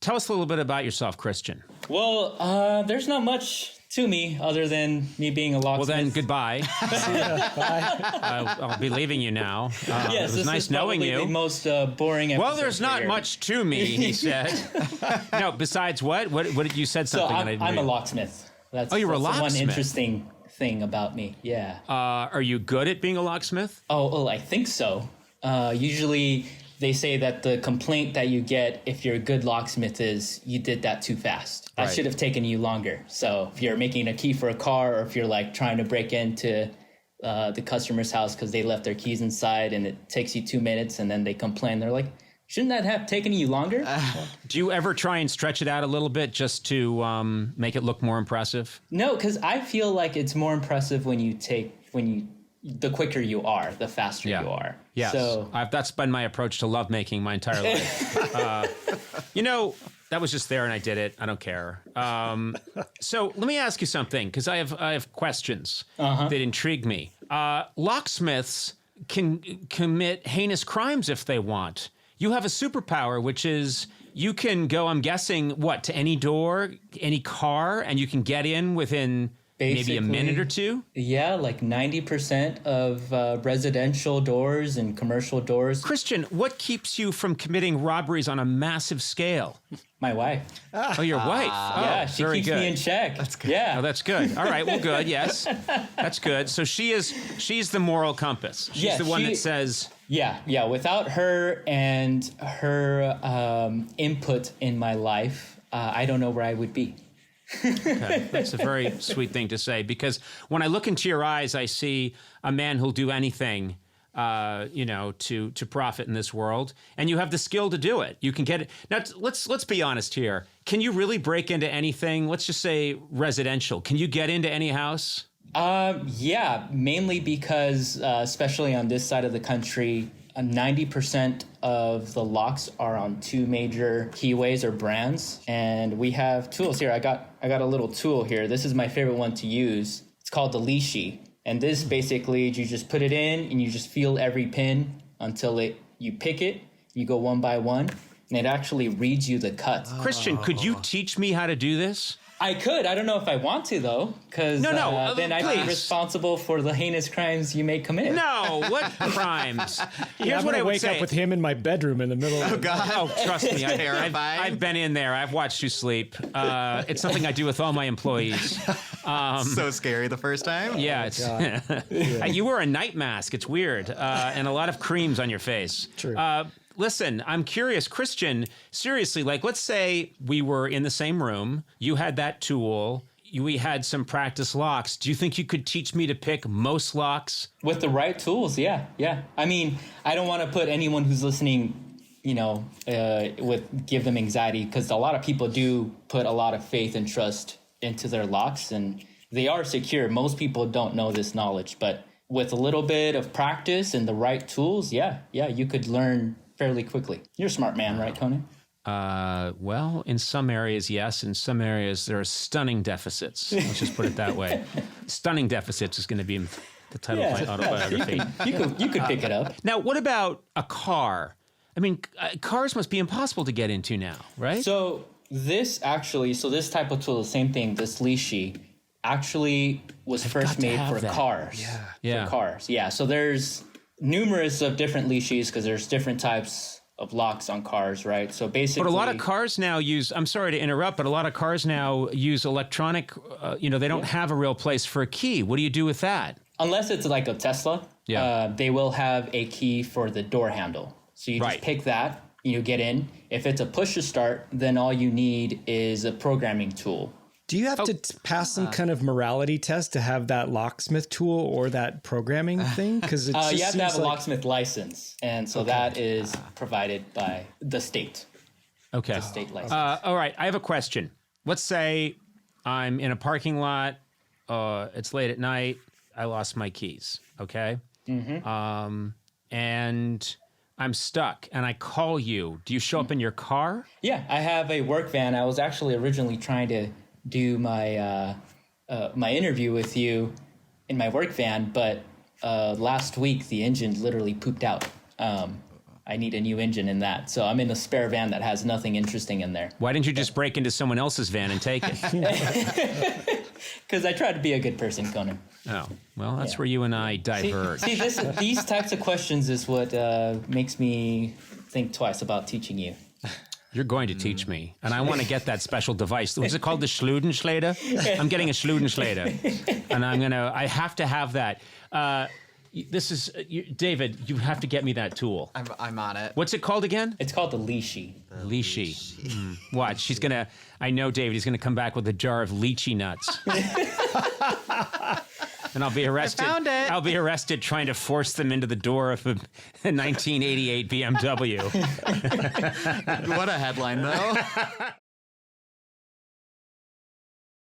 Tell us a little bit about yourself, Christian. Well, there's not much to me other than me being a locksmith. Well, then, goodbye. Bye. I'll be leaving you now. Yes, it was nice knowing you. The most boring episode. Well, there's not much to me, he said. No, besides what? What did you said something? So that I didn't I'm a read. locksmith. You're a that's locksmith. One interesting thing about me. Yeah. Are you good at being a locksmith? Oh, I think so. Usually they say that the complaint that you get if you're a good locksmith is you did that too fast. That Right. should have taken you longer. So if you're making a key for a car, or if you're like trying to break into the customer's house because they left their keys inside and it takes you 2 minutes and then they complain, they're like, shouldn't that have taken you longer? Do you ever try and stretch it out a little bit just to make it look more impressive? No, because I feel like it's more impressive the quicker you are, the faster you are. Yes. So That's been my approach to lovemaking my entire life. That was just there and I did it. I don't care. So let me ask you something, because I have questions that intrigue me. Locksmiths can commit heinous crimes if they want. You have a superpower, which is you can go, I'm guessing, to any door, any car, and you can get in within maybe a minute or two? Yeah, like 90% of residential doors and commercial doors. Christian, what keeps you from committing robberies on a massive scale? My wife. Oh, your wife. Yeah, she very keeps good. me in check. That's good. Yeah. Oh, that's good. All right, well, good, yes. That's good. So she's the moral compass. She's the one that says... Yeah. Without her and her input in my life, I don't know where I would be. Okay. That's a very sweet thing to say, because when I look into your eyes, I see a man who'll do anything, to profit in this world, and you have the skill to do it. You can get it. Now, let's be honest here. Can you really break into anything? Let's just say residential. Can you get into any house? Yeah, mainly because, especially on this side of the country, 90% of the locks are on two major keyways or brands, and we have tools here. I got a little tool here. This is my favorite one to use. It's called the leashy, and this basically you just put it in and you just feel every pin until you pick it. You go one by one, and it actually reads you the cuts. Christian, could you teach me how to do this? I could. I don't know if I want to, though, because then I'd be responsible for the heinous crimes you may commit. No, what crimes? Here's what I would wake up with him in my bedroom in the middle of the God. Oh, trust me, I've been in there. I've watched you sleep. It's something I do with all my employees. So scary the first time? Yeah, you wear a night mask. It's weird, and a lot of creams on your face. True. Listen, I'm curious, Christian, seriously, let's say we were in the same room, you had that tool, we had some practice locks. Do you think you could teach me to pick most locks? With the right tools, yeah. I mean, I don't want to put anyone who's listening, give them anxiety, because a lot of people do put a lot of faith and trust into their locks, and they are secure. Most people don't know this knowledge, but with a little bit of practice and the right tools, yeah, you could learn fairly quickly. You're a smart man, right, Conan? Well, in some areas, yes. In some areas, there are stunning deficits. Let's just put it that way. Stunning deficits is going to be the title of my autobiography. You could pick it up. Now, what about a car? I mean, cars must be impossible to get into now, right? So this type of tool, the same thing, this leashy, actually was first made for cars. Yeah. For cars. Yeah. So there's numerous of different leashes because there's different types of locks on cars, right? So basically... But a lot of cars now use... I'm sorry to interrupt, but a lot of cars now use electronic... they don't have a real place for a key. What do you do with that? Unless it's like a Tesla, they will have a key for the door handle. So you just pick that, you get in. If it's a push to start, then all you need is a programming tool. Do you have to pass some kind of morality test to have that locksmith tool or that programming thing? Because you have to have a locksmith license, and so that is provided by the state. Okay. The state license. All right. I have a question. Let's say I'm in a parking lot. It's late at night. I lost my keys. Okay. Mm-hmm. And I'm stuck, and I call you. Do you show up in your car? Yeah, I have a work van. I was actually originally trying to do my my interview with you in my work van, but last week the engine literally pooped out. I need a new engine in that. So I'm in a spare van that has nothing interesting in there. Why didn't you just break into someone else's van and take it? Because I try to be a good person, Conan. Oh, well, that's where you and I diverge. See these types of questions is what makes me think twice about teaching you. You're going to teach me, and I want to get that special device. What's it called? The Schludenschleder? I'm getting a Schludenschleder, and I have to have that. This is, David, you have to get me that tool. I'm on it. What's it called again? It's called the leashy. Lychee. Watch, I know David, he's going to come back with a jar of lychee nuts. And I'll be arrested. I found it. I'll be arrested trying to force them into the door of a 1988 BMW. What a headline, though.